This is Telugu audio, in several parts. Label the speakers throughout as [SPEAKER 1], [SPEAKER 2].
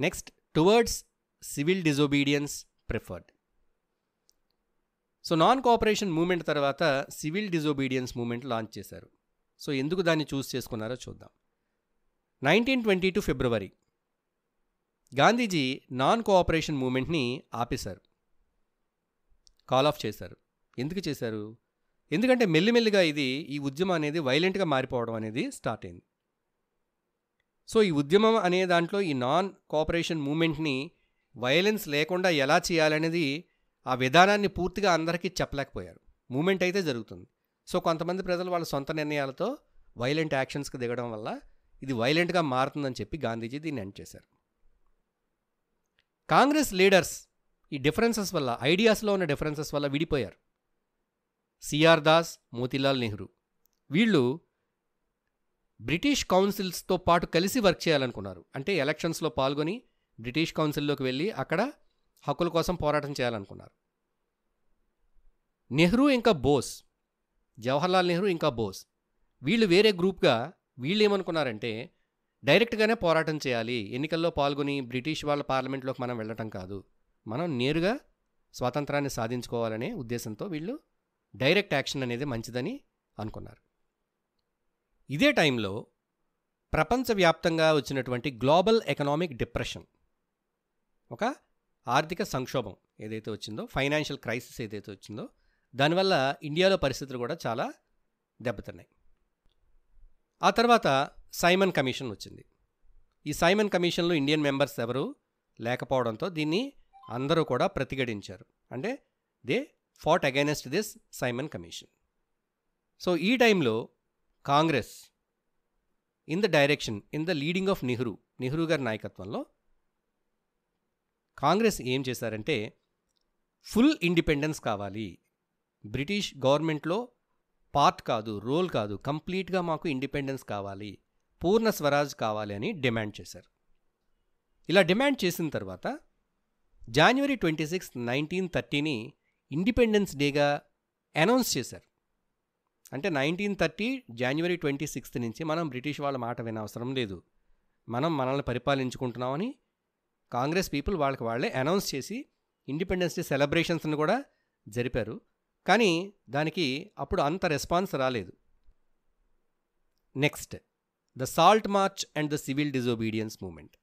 [SPEAKER 1] Next, towards civil disobedience preferred. So non cooperation moment తర్వాత సివిల్ డిజోబీడియన్స్ మూమెంట్ లాంచ్ చేశారు. సో ఎందుకు దాన్ని చూస్ చేసుకున్నారో చూద్దాం. 1922 ఫిబ్రవరి గాంధీజీ నాన్ కోఆపరేషన్ మూమెంట్ని ఆపేశారు, కాల్ ఆఫ్ చేశారు. ఎందుకు చేశారు? ఎందుకంటే మెల్లిమెల్లిగా ఈ ఉద్యమం అనేది వైలెంట్గా మారిపోవడం అనేది స్టార్ట్ అయింది. సో ఈ ఉద్యమం అనే దాంట్లో ఈ నాన్ కోఆపరేషన్ మూమెంట్ని వైలెన్స్ లేకుండా ఎలా చేయాలనేది ఆ విధానాన్ని పూర్తిగా అందరికీ చెప్పలేకపోయారు. మూమెంట్ అయితే జరుగుతుంది. సో కొంతమంది ప్రజలు వాళ్ళ సొంత నిర్ణయాలతో వైలెంట్ యాక్షన్స్కి దిగడం వల్ల ఇది వైలెంట్గా మారుతుందని చెప్పి గాంధీజీ దీన్ని ఎండ్ చేశారు. కాంగ్రెస్ లీడర్స్ ఈ డిఫరెన్సెస్ వల్ల, ఐడియాస్లో ఉన్న డిఫరెన్సెస్ వల్ల విడిపోయారు. సిఆర్ దాస్, మోతీలాల్ నెహ్రూ వీళ్ళు బ్రిటిష్ కౌన్సిల్స్తో పాటు కలిసి వర్క్ చేయాలనుకున్నారు. అంటే ఎలక్షన్స్లో పాల్గొని బ్రిటిష్ కౌన్సిల్లోకి వెళ్ళి అక్కడ హక్కుల కోసం పోరాటం చేయాలనుకున్నారు. నెహ్రూ ఇంకా బోస్, జవహర్లాల్ నెహ్రూ ఇంకా బోస్ వీళ్ళు వేరే గ్రూప్గా వీళ్ళు ఏమనుకున్నారంటే డైరెక్ట్గానే పోరాటం చేయాలి, ఎన్నికల్లో పాల్గొని బ్రిటిష్ వాళ్ళ పార్లమెంట్లోకి మనం వెళ్ళటం కాదు, మనం నేరుగా స్వాతంత్రాన్ని సాధించుకోవాలనే ఉద్దేశంతో వీళ్ళు డైరెక్ట్ యాక్షన్ అనేది మంచిదని అనుకున్నారు. ఇదే టైంలో ప్రపంచవ్యాప్తంగా వచ్చినటువంటి గ్లోబల్ ఎకనామిక్ డిప్రెషన్, ఒక ఆర్థిక సంక్షోభం ఏదైతే వచ్చిందో, ఫైనాన్షియల్ క్రైసిస్ ఏదైతే వచ్చిందో, దానివల్ల ఇండియాలో పరిస్థితులు కూడా చాలా దెబ్బతిన్నాయి. ఆ తర్వాత సైమన్ కమిషన్ వచ్చింది. ఈ సైమన్ కమిషన్లో ఇండియన్ మెంబర్స్ ఎవరు లేకపోవడంతో దీన్ని అందరూ కూడా ప్రతిఘటించారు. అంటే they fat against this Simon commission. So ఈ టైంలో Congress in the leading of Nehru గారి నాయకత్వంలో కాంగ్రెస్ ఏం చేశారంటే ఫుల్ ఇండిపెండెన్స్ కావాలి, బ్రిటిష్ గవర్నమెంట్లో పార్ట్ కాదు, రోల్ కాదు, కంప్లీట్గా మాకు ఇండిపెండెన్స్ కావాలి, పూర్ణ స్వరాజ్ కావాలి అని డిమాండ్ చేశారు. ఇలా డిమాండ్ చేసిన తర్వాత January 26, 1930ని ఇండిపెండెన్స్ డేగా అనౌన్స్ చేశారు. అంటే 1930 January 26 నుంచి మనం బ్రిటిష్ వాళ్ళ మాట వినవసరం లేదు, మనం మనల్ని పరిపాలించుకుంటున్నామని కాంగ్రెస్ పీపుల్ వాళ్ళకి వాళ్ళే అనౌన్స్ చేసి ఇండిపెండెన్స్ డే సెలబ్రేషన్స్ని కూడా జరిపారు. కానీ దానికి అప్పుడు అంత రెస్పాన్స్ రాలేదు. Next, the salt march and the civil disobedience movement.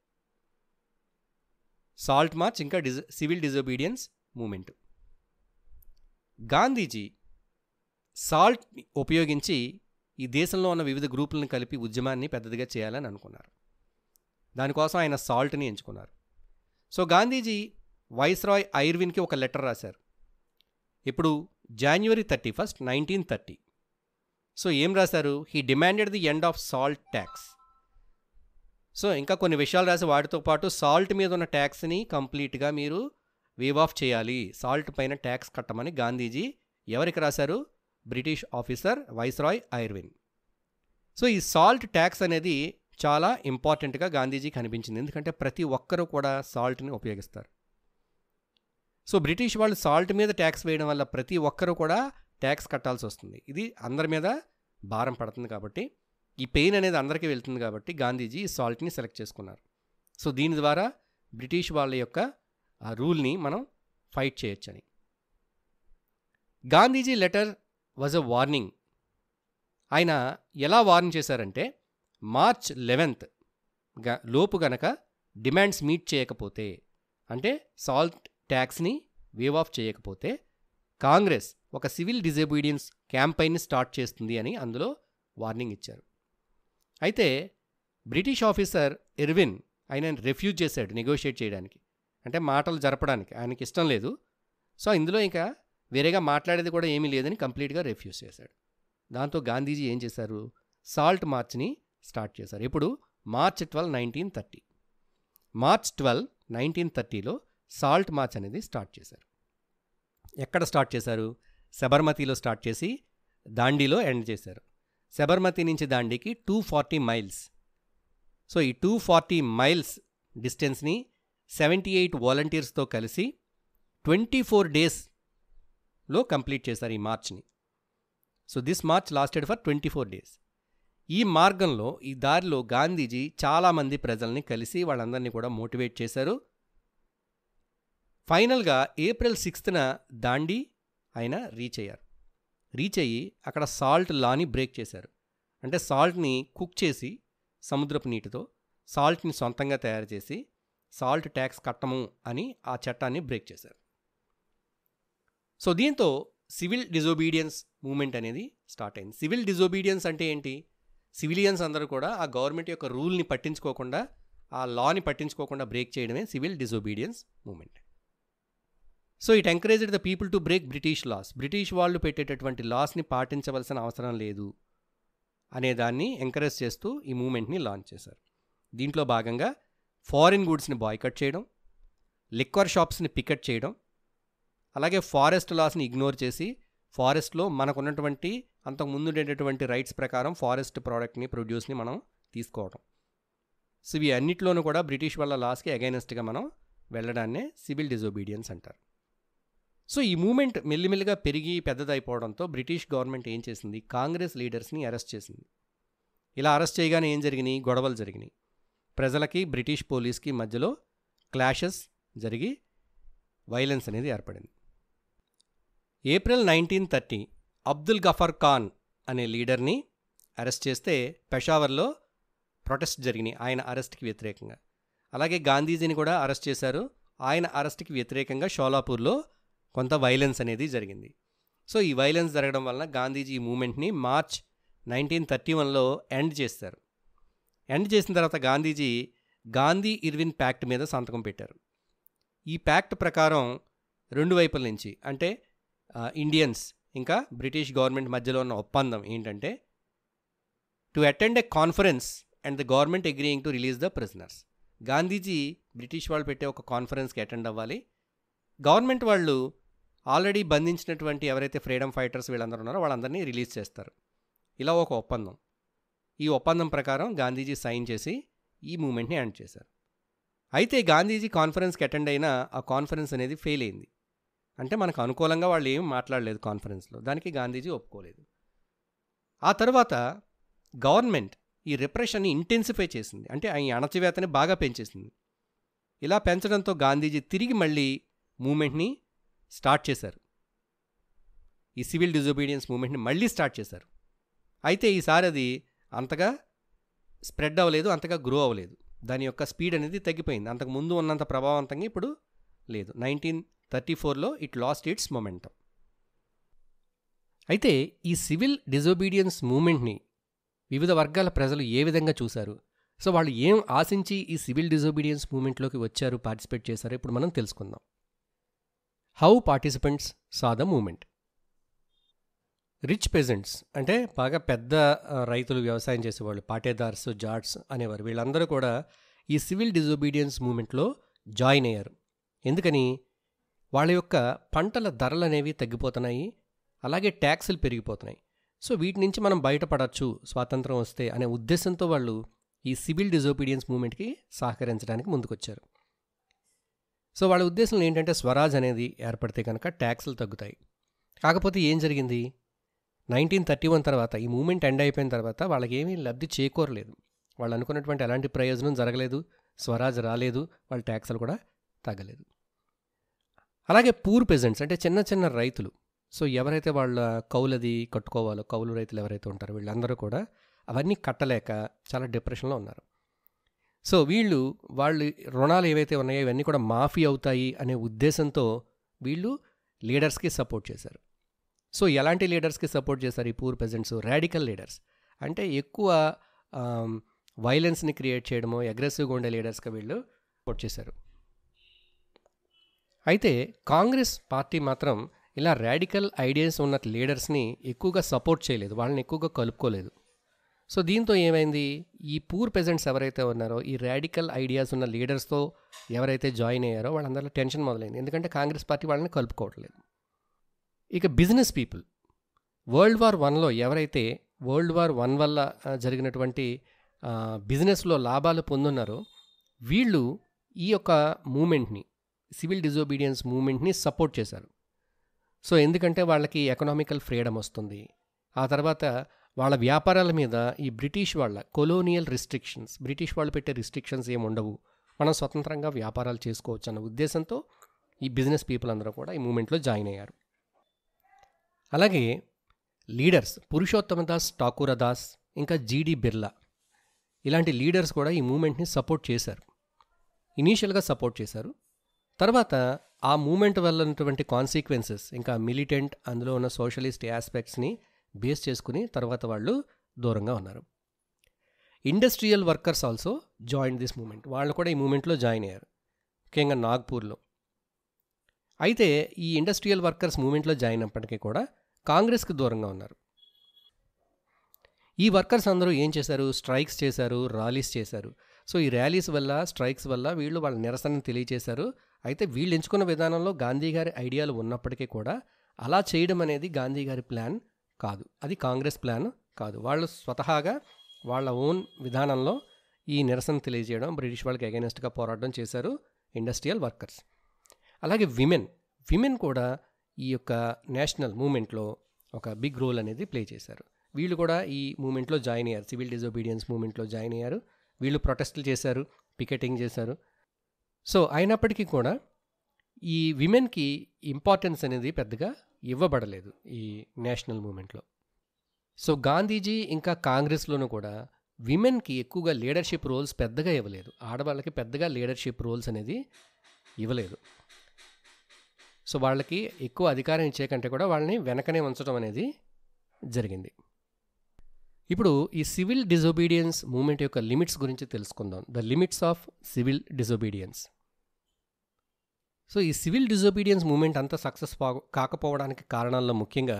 [SPEAKER 1] Salt march ఇంకా civil disobedience movement. Gandhiji salt ఉపయోగించి ఈ దేశంలో ఉన్న వివిధ గ్రూపులను కలిపి ఉద్యమాన్ని పెద్దదిగా చేయాలని అనుకున్నారు. దానికోసం ఆయన సాల్ట్ని ఎంచుకున్నారు. సో గాంధీజీ వైస్రాయ్ ఐర్విన్కి ఒక లెటర్ రాశారు. ఇప్పుడు January 31, 1930. సో ఏం రాశారు? He demanded the end of salt tax. So ఇంకా కొన్ని విషయాలు రాసి వాటితో పాటు సాల్ట్ మీద ఉన్న ట్యాక్స్ని కంప్లీట్గా మీరు వేవ్ ఆఫ్ చేయాలి, సాల్ట్ పైన ట్యాక్స్ కట్టమని గాంధీజీ ఎవరికి రాశారు? British officer viceroy Irwin. So ఈ సాల్ట్ ట్యాక్స్ అనేది చాలా ఇంపార్టెంట్గా గాంధీజీకి అనిపించింది. ఎందుకంటే ప్రతి ఒక్కరూ కూడా సాల్ట్ని ఉపయోగిస్తారు. సో బ్రిటిష్ వాళ్ళు సాల్ట్ మీద ట్యాక్స్ వేయడం వల్ల ప్రతి ఒక్కరూ కూడా ట్యాక్స్ కట్టాల్సి వస్తుంది. ఇది అందరి మీద భారం పడుతుంది కాబట్టి, ఈ పెయిన్ అనేది అందరికీ వెళ్తుంది కాబట్టి గాంధీజీ ఈ సాల్ట్ని సెలెక్ట్ చేసుకున్నారు. సో దీని ద్వారా బ్రిటిష్ వాళ్ళ యొక్క ఆ రూల్ని మనం ఫైట్ చేయొచ్చని. Gandhiji letter was a warning. ఆయన ఎలా వార్న్ చేశారంటే March 11 లోపు గనక డిమాండ్స్ మీట్ చేయకపోతే, అంటే సాల్ట్ ట్యాక్స్ని వేవ్ ఆఫ్ చేయకపోతే కాంగ్రెస్ ఒక సివిల్ డిజోబీడియన్స్ క్యాంపెయిన్ని స్టార్ట్ చేస్తుంది అని అందులో వార్నింగ్ ఇచ్చారు. అయితే బ్రిటిష్ ఆఫీసర్ ఇర్విన్ ఆయన రిఫ్యూజ్ చేశాడు నెగోషియేట్ చేయడానికి, అంటే మాటలు జరపడానికి ఆయనకి ఇష్టం లేదు. సో ఇందులో ఇంకా వేరేగా మాట్లాడేది కూడా ఏమీ లేదని కంప్లీట్గా రిఫ్యూజ్ చేశాడు. దాంతో గాంధీజీ ఏం చేశారు? సాల్ట్ మార్చ్ని స్టార్ట్ చేశారు. ఇప్పుడు March 12, 1930. March 12, 1930లో సాల్ట్ మార్చ్ అనేది స్టార్ట్ చేశారు. ఎక్కడ స్టార్ట్ చేశారు? సబర్మతిలో స్టార్ట్ చేసి దాండీలో ఎండ్ చేశారు. సబర్మతి నుంచి దాండీకి 240 మైల్స్. సో ఈ 240 మైల్స్ డిస్టెన్స్ని 78 వాలంటీర్స్తో కలిసి 24 డేస్లో కంప్లీట్ చేశారు ఈ మార్చ్ని. So this march lasted for 24 days. ఈ మార్గంలో, ఈ దారిలో గాంధీజీ చాలామంది ప్రజల్ని కలిసి వాళ్ళందరినీ కూడా మోటివేట్ చేశారు. ఫైనల్గా ఏప్రిల్ 6న దాండి ఆయన రీచ్ అయ్యారు. రీచ్ అయ్యి అక్కడ సాల్ట్ లాని బ్రేక్ చేశారు. అంటే సాల్ట్ని కుక్ చేసి సముద్రపు నీటితో సాల్ట్ని సొంతంగా తయారు చేసి సాల్ట్ ట్యాక్స్ కట్టము అని ఆ చట్టాన్ని బ్రేక్ చేశారు. సో దీంతో సివిల్ డిజోబీడియన్స్ మూమెంట్ అనేది స్టార్ట్ అయింది. సివిల్ డిజోబీడియన్స్ అంటే ఏంటి? సివిలియన్స్ అందరూ కూడా ఆ గవర్నమెంట్ యొక్క రూల్ని పట్టించుకోకుండా, ఆ లాని పట్టించుకోకుండా బ్రేక్ చేయడమే civil disobedience movement. So it encouraged the people to break British laws. British వాళ్ళు పెట్టేటటువంటి లాస్ని పాటించవలసిన అవసరం లేదు అనే దాన్ని ఎంకరేజ్ చేస్తూ ఈ మూమెంట్ని లాంచ్ చేశారు. దీంట్లో భాగంగా ఫారిన్ గూడ్స్ని బాయ్కట్ చేయడం, లిక్వర్ షాప్స్ని పికెట్ చేయడం, అలాగే ఫారెస్ట్ లాస్ని ఇగ్నోర్ చేసి ఫారెస్ట్లో మనకున్నటువంటి అంతకుముందు ఉండేటటువంటి రైట్స్ ప్రకారం ఫారెస్ట్ ప్రోడక్ట్ని, ప్రొడ్యూస్ని మనం తీసుకోవడం. సో ఇవి అన్నిట్లోనూ కూడా బ్రిటిష్ వాళ్ళ లాస్కి అగైనెస్ట్గా మనం వెళ్ళడాన్నే సివిల్ డిజోబీడియన్స్ అంటారు. సో ఈ మూమెంట్ మెల్లిమెల్లిగా పెరిగి పెద్దదైపోవడంతో బ్రిటిష్ గవర్నమెంట్ ఏం చేసింది? కాంగ్రెస్ లీడర్స్ని అరెస్ట్ చేసింది. ఇలా అరెస్ట్ చేయగానే ఏం జరిగినాయి? గొడవలు జరిగినాయి. ప్రజలకి బ్రిటిష్ పోలీస్కి మధ్యలో క్లాషెస్ జరిగి వైలెన్స్ అనేది ఏర్పడింది. ఏప్రిల్ 1930 అబ్దుల్ గఫర్ ఖాన్ అనే లీడర్ని అరెస్ట్ చేస్తే పెషావర్లో ప్రొటెస్ట్ జరిగినాయి ఆయన అరెస్ట్కి వ్యతిరేకంగా. అలాగే గాంధీజీని కూడా అరెస్ట్ చేశారు. ఆయన అరెస్ట్కి వ్యతిరేకంగా షోలాపూర్లో కొంత వైలెన్స్ అనేది జరిగింది. సో ఈ వైలెన్స్ జరగడం వలన గాంధీజీ ఈ మూమెంట్ని మార్చ్ 1931లో ఎండ్ చేస్తారు. ఎండ్ చేసిన తర్వాత గాంధీజీ గాంధీ ఇర్విన్ ప్యాక్ట్ మీద సంతకం పెట్టారు. ఈ ప్యాక్ట్ ప్రకారం రెండు వైపుల నుంచి, అంటే ఇండియన్స్ ఇంకా బ్రిటిష్ గవర్నమెంట్ మధ్యలో ఉన్న ఒప్పందం ఏంటంటే to attend a conference and the government agreeing to release the prisoners. Gandhiji British వాళ్ళు పెట్టే ఒక కాన్ఫరెన్స్కి అటెండ్ అవ్వాలి. గవర్నమెంట్ వాళ్ళు ఆల్రెడీ బంధించినటువంటి ఎవరైతే ఫ్రీడమ్ ఫైటర్స్ వీళ్ళందరూ ఉన్నారో వాళ్ళందరినీ రిలీజ్ చేస్తారు. ఇలా ఒక ఒప్పందం. ఈ ఒప్పందం ప్రకారం గాంధీజీ సైన్ చేసి ఈ మూమెంట్ని ఎండ్ చేశారు. అయితే గాంధీజీ కాన్ఫరెన్స్కి అటెండ్ అయినా ఆ కాన్ఫరెన్స్ అనేది ఫెయిల్ అయింది. అంటే మనకు అనుకూలంగా వాళ్ళు ఏం మాట్లాడలేదు కాన్ఫరెన్స్లో. దానికి గాంధీజీ ఒప్పుకోలేదు. ఆ తర్వాత గవర్నమెంట్ ఈ రిప్రెషన్ని ఇంటెన్సిఫై చేసింది. అంటే ఈ అణచివేతని బాగా పెంచేసింది. ఇలా పెంచడంతో గాంధీజీ తిరిగి మళ్ళీ మూమెంట్ని స్టార్ట్ చేశారు. ఈ సివిల్ డిజోబీడియన్స్ మూమెంట్ని మళ్ళీ స్టార్ట్ చేశారు. అయితే ఈసారి అది అంతగా స్ప్రెడ్ అవ్వలేదు, అంతగా గ్రో అవ్వలేదు. దాని యొక్క స్పీడ్ అనేది తగ్గిపోయింది. అంతకు ముందు ఉన్నంత ప్రభావవంతంగా ఇప్పుడు లేదు. 1934లో ఇట్ లాస్ట్ ఇట్స్ మొమెంటం. అయితే ఈ సివిల్ డిజోబీడియన్స్ మూమెంట్ని వివిధ వర్గాల ప్రజలు ఏ విధంగా చూశారు? సో వాళ్ళు ఏం ఆశించి ఈ సివిల్ డిజోబీడియన్స్ మూమెంట్లోకి వచ్చారు, పార్టిసిపేట్ చేశారు, ఇప్పుడు మనం తెలుసుకుందాం. How participants saw the movement. Rich peasants అంటే బాగా పెద్ద రైతులు, వ్యవసాయం చేసేవాళ్ళు, పాటేదార్స్, జాట్స్ అనేవారు. వీళ్ళందరూ కూడా ఈ సివిల్ డిజోబీడియన్స్ మూమెంట్లో జాయిన్ అయ్యారు. ఎందుకని? వాళ్ళ యొక్క పంటల ధరలు అనేవి తగ్గిపోతున్నాయి, అలాగే ట్యాక్సులు పెరిగిపోతున్నాయి. సో వీటి నుంచి మనం బయటపడవచ్చు స్వాతంత్రం వస్తే అనే ఉద్దేశంతో వాళ్ళు ఈ సివిల్ డిజోబీడియన్స్ మూమెంట్కి సహకరించడానికి ముందుకొచ్చారు. సో వాళ్ళ ఉద్దేశంలో ఏంటంటే స్వరాజ్ అనేది ఏర్పడితే కనుక ట్యాక్సులు తగ్గుతాయి. కాకపోతే ఏం జరిగింది? 1931 తర్వాత ఈ మూమెంట్ ఎండ్ అయిపోయిన తర్వాత వాళ్ళకి ఏమీ లబ్ధి చేకూరలేదు. వాళ్ళు అనుకున్నటువంటి ఎలాంటి ప్రయోజనం జరగలేదు, స్వరాజ్ రాలేదు, వాళ్ళ ట్యాక్సులు కూడా తగ్గలేదు. అలాగే పూర్ పెజెంట్స్ అంటే చిన్న చిన్న రైతులు, సో ఎవరైతే వాళ్ళ కౌలది కట్టుకోవాలో, కౌలు రైతులు ఎవరైతే ఉంటారో వీళ్ళందరూ కూడా అవన్నీ కట్టలేక చాలా డిప్రెషన్లో ఉన్నారు. సో వాళ్ళు రుణాలు ఏవైతే ఉన్నాయో ఇవన్నీ కూడా మాఫీ అవుతాయి అనే ఉద్దేశంతో వీళ్ళు లీడర్స్కి సపోర్ట్ చేశారు. సో ఎలాంటి లీడర్స్కి సపోర్ట్ చేశారు ఈ పూర్ పెజెంట్స్? రాడికల్ లీడర్స్, అంటే ఎక్కువ వైలెన్స్ని క్రియేట్ చేయడమో, అగ్రెసివ్గా ఉండే లీడర్స్కి వీళ్ళు సపోర్ట్ చేశారు. అయితే కాంగ్రెస్ పార్టీ మాత్రం ఇలా రాడికల్ ఐడియాస్ ఉన్న లీడర్స్ని ఎక్కువగా సపోర్ట్ చేయలేదు, వాళ్ళని ఎక్కువగా కలుపుకోలేదు. సో దీంతో ఏమైంది? ఈ పూర్ పెజెంట్స్ ఎవరైతే ఉన్నారో ఈ రాడికల్ ఐడియాస్ ఉన్న లీడర్స్తో ఎవరైతే జాయిన్ అయ్యారో వాళ్ళందరిలో టెన్షన్ మొదలైంది. ఎందుకంటే కాంగ్రెస్ పార్టీ వాళ్ళని కలుపుకోవట్లేదు. ఇక బిజినెస్ పీపుల్, వరల్డ్ వార్ 1లో ఎవరైతే వరల్డ్ వార్ 1 వల్ల జరిగినటువంటి బిజినెస్లో లాభాలు పొందున్నారో వీళ్ళు ఈ యొక్క మూమెంట్ని, సివిల్ డిజోబీడియన్స్ మూమెంట్ని సపోర్ట్ చేశారు. సో ఎందుకంటే వాళ్ళకి ఎకనామికల్ ఫ్రీడమ్ వస్తుంది, ఆ తర్వాత వాళ్ళ వ్యాపారాల మీద ఈ బ్రిటిష్ వాళ్ళ కొలోనియల్ రిస్ట్రిక్షన్స్, బ్రిటిష్ వాళ్ళు పెట్టే రిస్ట్రిక్షన్స్ ఏమి ఉండవు, మనం స్వతంత్రంగా వ్యాపారాలు చేసుకోవచ్చు అన్న ఉద్దేశంతో ఈ బిజినెస్ పీపుల్ అందరూ కూడా ఈ మూమెంట్లో జాయిన్ అయ్యారు. అలాగే లీడర్స్ పురుషోత్తమ దాస్, ఠాకూర దాస్, ఇంకా జీడి బిర్లా ఇలాంటి లీడర్స్ కూడా ఈ మూమెంట్ని సపోర్ట్ చేశారు. ఇనీషియల్గా సపోర్ట్ చేశారు. తర్వాత ఆ మూమెంట్ వల్ల ఉన్నటువంటి కాన్సిక్వెన్సెస్, ఇంకా మిలిటెంట్ అందులో ఉన్న సోషలిస్ట్ ఆస్పెక్ట్స్ని బేస్ చేసుకుని తర్వాత వాళ్ళు దూరంగా ఉన్నారు. Industrial workers also join this movement. వాళ్ళు కూడా ఈ మూమెంట్లో జాయిన్ అయ్యారు, ముఖ్యంగా నాగ్పూర్లో. అయితే ఈ ఇండస్ట్రియల్ వర్కర్స్ మూమెంట్లో జాయిన్ అప్పటికీ కూడా కాంగ్రెస్కి దూరంగా ఉన్నారు. ఈ వర్కర్స్ అందరూ ఏం చేశారు? స్ట్రైక్స్ చేశారు, ర్యాలీస్ చేశారు. సో ఈ ర్యాలీస్ వల్ల, స్ట్రైక్స్ వల్ల వీళ్ళు వాళ్ళ నిరసనని తెలియచేశారు. అయితే వీళ్ళు ఎంచుకున్న విధానంలో గాంధీ గారి ఐడియాలు ఉన్నప్పటికీ కూడా అలా చేయడం అనేది గాంధీ గారి ప్లాన్ కాదు, అది కాంగ్రెస్ ప్లాన్ కాదు. వాళ్ళు స్వతహాగా వాళ్ళ ఓన్ విధానంలో ఈ నిరసన తెలియజేయడం, బ్రిటిష్ వాళ్ళకి అగైనెస్ట్గా పోరాటం చేశారు ఇండస్ట్రియల్ వర్కర్స్. అలాగే విమెన్ కూడా ఈ యొక్క నేషనల్ మూమెంట్లో ఒక బిగ్ రోల్ అనేది ప్లే చేశారు. వీళ్ళు కూడా ఈ మూమెంట్లో జాయిన్ అయ్యారు, సివిల్ డిజోబీడియన్స్ మూమెంట్లో జాయిన్ అయ్యారు. వీళ్ళు ప్రొటెస్టులు చేశారు, పికెటింగ్ చేశారు. సో అయినప్పటికీ కూడా ఈ విమెన్కి ఇంపార్టెన్స్ అనేది పెద్దగా ఇవ్వబడలేదు ఈ నేషనల్ మూమెంట్లో. సో గాంధీజీ ఇంకా కాంగ్రెస్లోనూ కూడా విమెన్కి ఎక్కువగా లీడర్షిప్ రోల్స్ పెద్దగా ఇవ్వలేదు, ఆడవాళ్ళకి పెద్దగా లీడర్షిప్ రోల్స్ అనేది ఇవ్వలేదు. సో వాళ్ళకి ఎక్కువ అధికారం ఇచ్చే కంటే కూడా వాళ్ళని వెనకనే ఉంచడం అనేది జరిగింది. ఇప్పుడు ఈ సివిల్ డిజోబీడియన్స్ మూమెంట్ యొక్క లిమిట్స్ గురించి తెలుసుకుందాం. The limits of civil disobedience. So ఈ సివిల్ డిజోబీడియన్స్ మూమెంట్ అంతా సక్సెస్ కాకపోవడానికి కారణాల్లో ముఖ్యంగా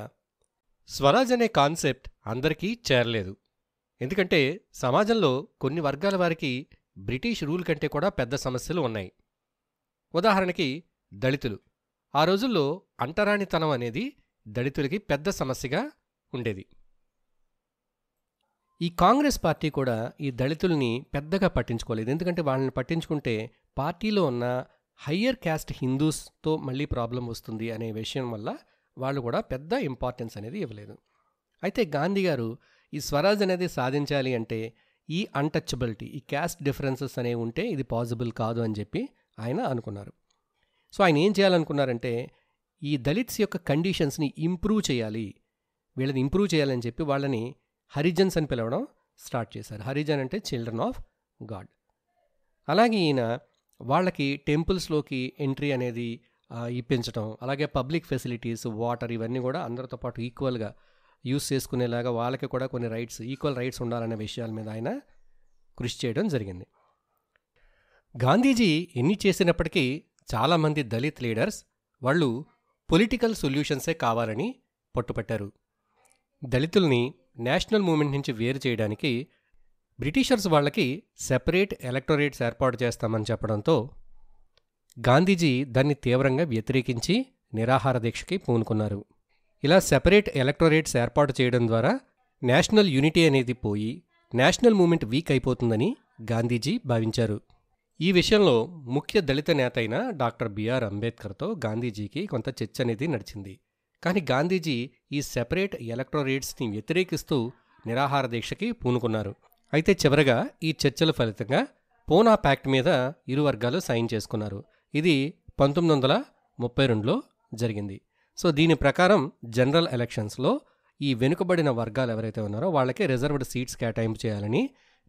[SPEAKER 1] స్వరాజ్ అనే కాన్సెప్ట్ అందరికీ చేరలేదు. ఎందుకంటే సమాజంలో కొన్ని వర్గాల వారికి బ్రిటిష్ రూల్ కంటే కూడా పెద్ద సమస్యలు ఉన్నాయి. ఉదాహరణకి దళితులు. ఆ రోజుల్లో అంటరానితనం అనేది దళితులకి పెద్ద సమస్యగా ఉండేది. ఈ కాంగ్రెస్ పార్టీ కూడా ఈ దళితుల్ని పెద్దగా పట్టించుకోలేదు. ఎందుకంటే వాళ్ళని పట్టించుకుంటే పార్టీలో ఉన్న హయ్యర్ క్యాస్ట్ హిందూస్తో మళ్ళీ ప్రాబ్లం వస్తుంది అనే విషయం వల్ల వాళ్ళు కూడా పెద్ద ఇంపార్టెన్స్ అనేది ఇవ్వలేదు. అయితే గాంధీ గారు ఈ స్వరాజ్ అనేది సాధించాలి అంటే ఈ అన్టచబిలిటీ, ఈ క్యాస్ట్ డిఫరెన్సెస్ అనేవి ఉంటే ఇది పాసిబుల్ కాదు అని చెప్పి ఆయన అనుకున్నారు. సో ఆయన ఏం చేయాలనుకున్నారంటే ఈ దళిత్స్ యొక్క కండిషన్స్ని ఇంప్రూవ్ చేయాలి, వీళ్ళని ఇంప్రూవ్ చేయాలని చెప్పి వాళ్ళని హరిజన్స్ అని పిలవడం స్టార్ట్ చేశారు. హరిజన్ అంటే చిల్డ్రన్ ఆఫ్ గాడ్. అలాగే ఈయన వాళ్ళకి టెంపుల్స్లోకి ఎంట్రీ అనేది ఇప్పించడం, అలాగే పబ్లిక్ ఫెసిలిటీస్, వాటర్ ఇవన్నీ కూడా అందరితో పాటు ఈక్వల్గా యూస్ చేసుకునేలాగా వాళ్ళకి కూడా కొన్ని రైట్స్, ఈక్వల్ రైట్స్ ఉండాలనే విషయాల మీద ఆయన కృషి చేయడం జరిగింది. గాంధీజీ ఎన్ని చేసినప్పటికీ చాలామంది దళిత్ లీడర్స్ వాళ్ళు పొలిటికల్ సొల్యూషన్సే కావాలని పట్టుపట్టారు. దళితుల్ని నేషనల్ మూమెంట్ నుంచి వేరు చేయడానికి బ్రిటిషర్స్ వాళ్ళకి సెపరేట్ ఎలక్టోరేట్స్ ఏర్పాటు చేస్తామని చెప్పడంతో గాంధీజీ దాన్ని తీవ్రంగా వ్యతిరేకించి నిరాహార దీక్షకి పూనుకున్నారు. ఇలా సెపరేట్ ఎలక్టోరేట్స్ ఏర్పాటు చేయడం ద్వారా నేషనల్ యూనిటీ అనేది పోయి నేషనల్ మూమెంట్ వీక్ అయిపోతుందని గాంధీజీ భావించారు. ఈ విషయంలో ముఖ్య దళిత నేత అయిన డాక్టర్ బిఆర్ అంబేద్కర్తో గాంధీజీకి కొంత చర్చ అనేది నడిచింది. కానీ గాంధీజీ ఈ సెపరేట్ ఎలక్టోరేట్స్ని వ్యతిరేకిస్తూ నిరాహార దీక్షకి పూనుకున్నారు. అయితే చివరగా ఈ చర్చల ఫలితంగా పూనా ప్యాక్ట్ మీద ఇరు వర్గాలు సైన్ చేసుకున్నారు. ఇది 1932లో జరిగింది. సో దీని ప్రకారం జనరల్ ఎలక్షన్స్లో ఈ వెనుకబడిన వర్గాలు ఎవరైతే ఉన్నారో వాళ్ళకి రిజర్వ్డ్ సీట్స్ కేటాయింపు చేయాలని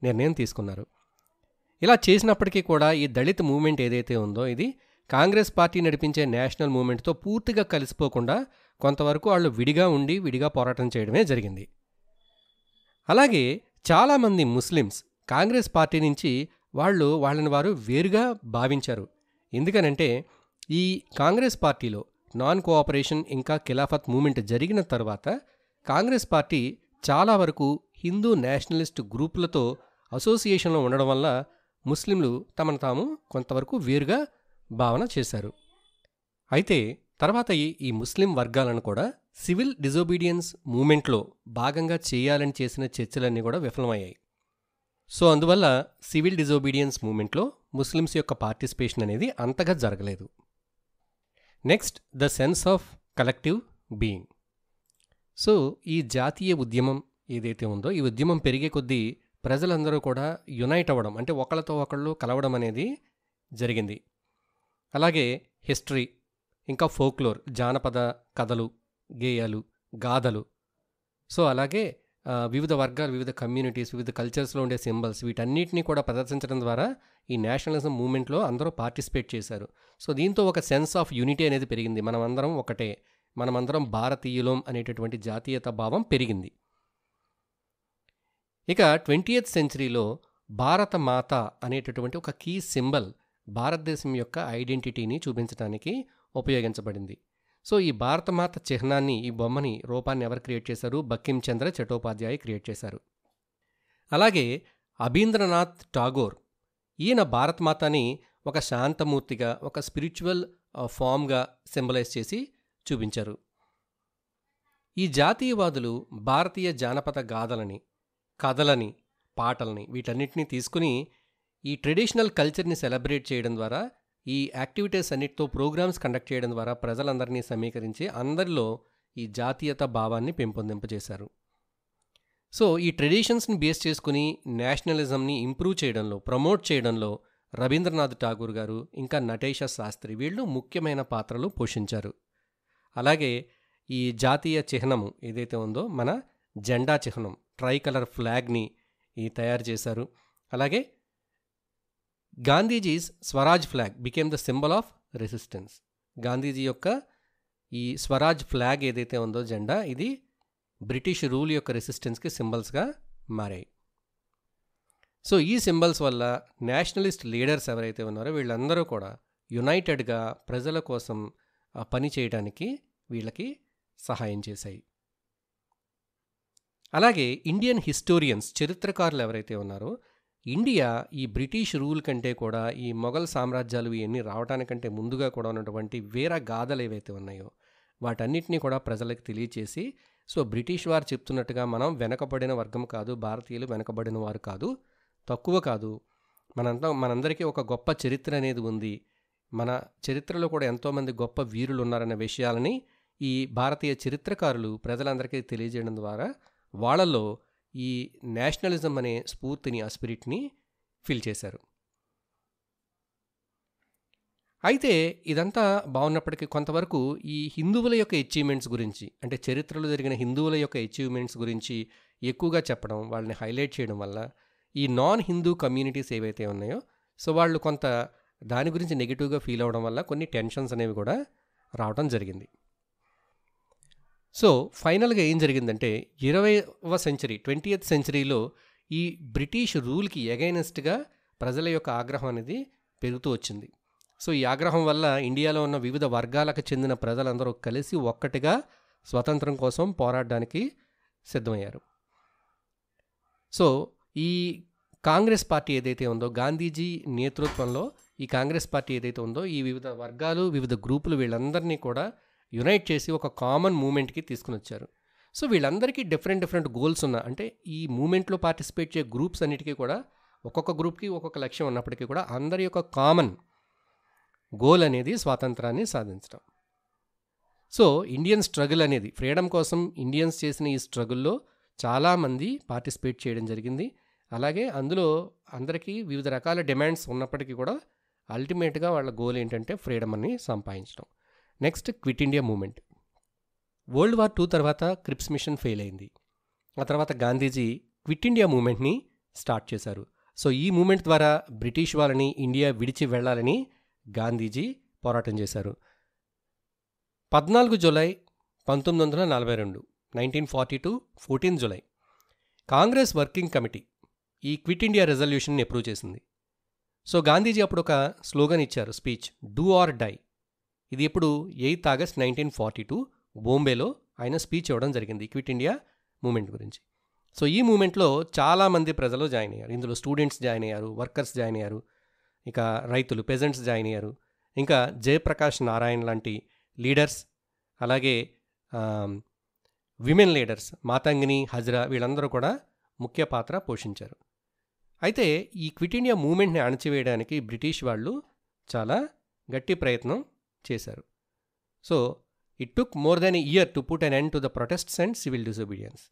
[SPEAKER 1] నిర్ణయం తీసుకున్నారు. ఇలా చేసినప్పటికీ కూడా ఈ దళిత్ మూవ్మెంట్ ఏదైతే ఉందో ఇది కాంగ్రెస్ పార్టీ నడిపించే నేషనల్ మూవ్మెంట్తో పూర్తిగా కలిసిపోకుండా కొంతవరకు వాళ్ళు విడిగా ఉండి విడిగా పోరాటం చేయడమే జరిగింది. అలాగే చాలామంది ముస్లిమ్స్ కాంగ్రెస్ పార్టీ నుంచి వాళ్ళని వారు వేరుగా భావించారు. ఎందుకనంటే ఈ కాంగ్రెస్ పార్టీలో నాన్ కోఆపరేషన్ ఇంకా ఖిలాఫత్ మూమెంట్ జరిగిన తర్వాత కాంగ్రెస్ పార్టీ చాలా వరకు హిందూ నేషనలిస్ట్ గ్రూపులతో అసోసియేషన్లో ఉండడం వల్ల ముస్లింలు తమను తాము కొంతవరకు వేరుగా భావన చేశారు. అయితే తర్వాత ఈ ముస్లిం వర్గాలను కూడా సివిల్ డిజోబీడియన్స్ మూమెంట్లో భాగంగా చేయాలని చేసిన చర్చలన్నీ కూడా విఫలమయ్యాయి. సో అందువల్ల సివిల్ డిజోబీడియన్స్ మూమెంట్లో ముస్లిమ్స్ యొక్క పార్టిసిపేషన్ అనేది అంతగా జరగలేదు. Next, the sense of collective being. So ఈ జాతీయ ఉద్యమం ఏదైతే ఉందో ఈ ఉద్యమం పెరిగే కొద్దీ ప్రజలందరూ కూడా యునైట్ అవ్వడం, అంటే ఒకళ్ళతో ఒకళ్ళు కలవడం అనేది జరిగింది. అలాగే హిస్టరీ, ఇంకా ఫోక్లోర్, జానపద కథలు, గేయాలు, గాథలు, సో అలాగే వివిధ వర్గాలు, వివిధ కమ్యూనిటీస్, వివిధ కల్చర్స్లో ఉండే సింబల్స్, వీటన్నిటిని కూడా ప్రదర్శించడం ద్వారా ఈ నేషనలిజం మూమెంట్లో అందరూ పార్టిసిపేట్ చేశారు. సో దీంతో ఒక సెన్స్ ఆఫ్ యూనిటీ అనేది పెరిగింది. మనమందరం ఒకటే, మనమందరం భారతీయులం అనేటటువంటి జాతీయత భావం పెరిగింది. ఇక 20th సెంచరీలో భారత మాత అనేటటువంటి ఒక కీ సింబల్ భారతదేశం యొక్క ఐడెంటిటీని చూపించడానికి ఉపయోగించబడింది. సో ఈ భారతమాత చిహ్నాన్ని, ఈ బొమ్మని, రూపాన్ని ఎవరు క్రియేట్ చేశారు? బంకిం చంద్ర చటోపాధ్యాయ క్రియేట్ చేశారు. అలాగే అబీంద్రనాథ్ ఠాగూర్, ఈయన భారతమాతని ఒక శాంతమూర్తిగా, ఒక స్పిరిచువల్ ఫామ్గా సింబలైజ్ చేసి చూపించారు. ఈ జాతీయవాదులు భారతీయ జానపద గాథలని, కథలని, పాటల్ని, వీటన్నిటిని తీసుకుని ఈ ట్రెడిషనల్ కల్చర్ని సెలబ్రేట్ చేయడం ద్వారా, ఈ యాక్టివిటీస్ అన్నిటితో ప్రోగ్రామ్స్ కండక్ట్ చేయడం ద్వారా ప్రజలందరినీ సమీకరించి అందరిలో ఈ జాతీయత భావాన్ని పెంపొందింపజేశారు. సో ఈ ట్రెడిషన్స్ని బేస్ చేసుకుని నేషనలిజంని ఇంప్రూవ్ చేయడంలో, ప్రమోట్ చేయడంలో రవీంద్రనాథ్ ఠాగూర్ గారు, ఇంకా నటేష శాస్త్రి, వీళ్ళు ముఖ్యమైన పాత్రలు పోషించారు. అలాగే ఈ జాతీయ చిహ్నము ఏదైతే ఉందో, మన జెండా చిహ్నం, ట్రై కలర్ ఫ్లాగ్ని తయారు చేశారు. అలాగే Gandhiji's Swaraj flag became the symbol of resistance. Gandhiji యొక్క ఈ స్వరాజ్ ఫ్లాగ్ ఏదైతే ఉందో జెండా, ఇది బ్రిటిష్ రూల్ యొక్క రెసిస్టెన్స్కి సింబల్స్గా మారాయి. సో ఈ సింబల్స్ వల్ల నేషనలిస్ట్ లీడర్స్ ఎవరైతే ఉన్నారో వీళ్ళందరూ కూడా యునైటెడ్గా ప్రజల కోసం పని చేయడానికి వీళ్ళకి సహాయం చేశాయి. అలాగే ఇండియన్ హిస్టోరియన్స్, చరిత్రకారులు ఎవరైతే ఉన్నారో, ఇండియా ఈ బ్రిటిష్ రూల్ కంటే కూడా, ఈ మొఘల్ సామ్రాజ్యాలు ఇవన్నీ రావడానికంటే ముందుగా కూడా ఉన్నటువంటి వేరే గాథలు ఏవైతే ఉన్నాయో వాటన్నిటినీ కూడా ప్రజలకు తెలియచేసి, సో బ్రిటిష్ వారు చెప్తున్నట్టుగా మనం వెనకబడిన వర్గం కాదు, భారతీయులు వెనకబడిన వారు కాదు, తక్కువ కాదు, మనందరికీ ఒక గొప్ప చరిత్ర అనేది ఉంది, మన చరిత్రలో కూడా ఎంతోమంది గొప్ప వీరులు ఉన్నారన్న విషయాలని ఈ భారతీయ చరిత్రకారులు ప్రజలందరికీ తెలియజేయడం ద్వారా వాళ్ళల్లో ఈ నేషనలిజం అనే స్ఫూర్తిని, ఆ స్పిరిట్ని ఫీల్ చేశారు. అయితే ఇదంతా బాగున్నప్పటికీ కొంతవరకు ఈ హిందువుల యొక్క అచీవ్మెంట్స్ గురించి, అంటే చరిత్రలో జరిగిన హిందువుల యొక్క అచీవ్మెంట్స్ గురించి ఎక్కువగా చెప్పడం, వాళ్ళని హైలైట్ చేయడం వల్ల ఈ నాన్ హిందూ కమ్యూనిటీస్ ఏవైతే ఉన్నాయో, సో వాళ్ళు కొంత దాని గురించి నెగిటివ్గా ఫీల్ అవ్వడం వల్ల కొన్ని టెన్షన్స్ అనేవి కూడా రావడం జరిగింది. సో ఫైనల్గా ఏం జరిగిందంటే 20వ సెంచరీ, 20th సెంచరీలో ఈ బ్రిటిష్ రూల్కి ఎగైనెస్ట్గా ప్రజల యొక్క ఆగ్రహం అనేది పెరుగుతూ వచ్చింది. సో ఈ ఆగ్రహం వల్ల ఇండియాలో ఉన్న వివిధ వర్గాలకు చెందిన ప్రజలందరూ కలిసి ఒక్కటిగా స్వతంత్రం కోసం పోరాడడానికి సిద్ధమయ్యారు. సో ఈ కాంగ్రెస్ పార్టీ ఏదైతే ఉందో, గాంధీజీ నేతృత్వంలో ఈ కాంగ్రెస్ పార్టీ ఏదైతే ఉందో, ఈ వివిధ వర్గాలు, వివిధ గ్రూపులు వీళ్ళందరినీ కూడా యునైట్ చేసి ఒక కామన్ మూమెంట్కి తీసుకుని వచ్చారు. సో వీళ్ళందరికీ డిఫరెంట్ గోల్స్ ఉన్న, అంటే ఈ మూమెంట్లో పార్టిసిపేట్ చేసే గ్రూప్స్ అన్నిటికీ కూడా ఒక్కొక్క గ్రూప్కి ఒక్కొక్క లక్ష్యం ఉన్నప్పటికీ కూడా అందరి యొక్క కామన్ గోల్ అనేది స్వాతంత్రాన్ని సాధించడం. సో ఇండియన్ స్ట్రగుల్ అనేది, ఫ్రీడమ్ కోసం ఇండియన్స్ చేసిన ఈ స్ట్రగుల్లో చాలామంది పార్టిసిపేట్ చేయడం జరిగింది. అలాగే అందులో అందరికీ వివిధ రకాల డిమాండ్స్ ఉన్నప్పటికీ కూడా అల్టిమేట్గా వాళ్ళ గోల్ ఏంటంటే ఫ్రీడమ్ అని సంపాదించడం. Next quit India moment. World war II తర్వాత క్రిప్స్ మిషన్ ఫెయిల్ అయింది. ఆ తర్వాత గాంధీజీ క్విట్ ఇండియా మూమెంట్ని స్టార్ట్ చేశారు. సో ఈ మూమెంట్ ద్వారా బ్రిటిష్ వాళ్ళని ఇండియా విడిచి వెళ్ళాలని గాంధీజీ పోరాటం చేశారు. 14 July 1942, 1942, 14 July Congress working committee ఈ క్విట్ ఇండియా రెజల్యూషన్ని అప్రూవ్ చేసింది. సో గాంధీజీ అప్పుడు ఒక స్లోగన్ ఇచ్చారు, స్పీచ్, డూ ఆర్ డై. ఇది ఇప్పుడు 8 ఆగస్ట్ 1942 బాంబేలో ఆయన స్పీచ్ ఇవ్వడం జరిగింది క్విట్ ఇండియా మూమెంట్ గురించి. సో ఈ మూమెంట్లో చాలామంది ప్రజలు జాయిన్ అయ్యారు. ఇందులో స్టూడెంట్స్ జాయిన్ అయ్యారు, వర్కర్స్ జాయిన్ అయ్యారు, ఇక రైతులు, పెజెంట్స్ జాయిన్ అయ్యారు, ఇంకా జయప్రకాష్ నారాయణ్ లాంటి లీడర్స్, అలాగే విమెన్ లీడర్స్ మాతంగిని, హజ్రా, వీళ్ళందరూ కూడా ముఖ్య పాత్ర పోషించారు. అయితే ఈ క్విట్ ఇండియా మూమెంట్ని అణచివేయడానికి బ్రిటిష్ వాళ్ళు చాలా గట్టి ప్రయత్నం చేశారు. So it took more than a year to put an end to the protests and civil disobedience.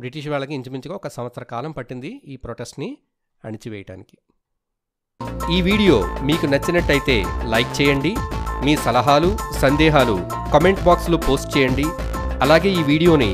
[SPEAKER 1] British వాళ్ళకి ఇంచుమించుగా 1 సంవత్సర కాలం పట్టింది ఈ ప్రొటెస్ట్ని అణిచివేయటానికి. ఈ వీడియో మీకు నచ్చినట్టయితే లైక్ చేయండి. మీ సలహాలు, సందేహాలు కామెంట్ బాక్స్లో పోస్ట్ చేయండి. అలాగే ఈ వీడియోని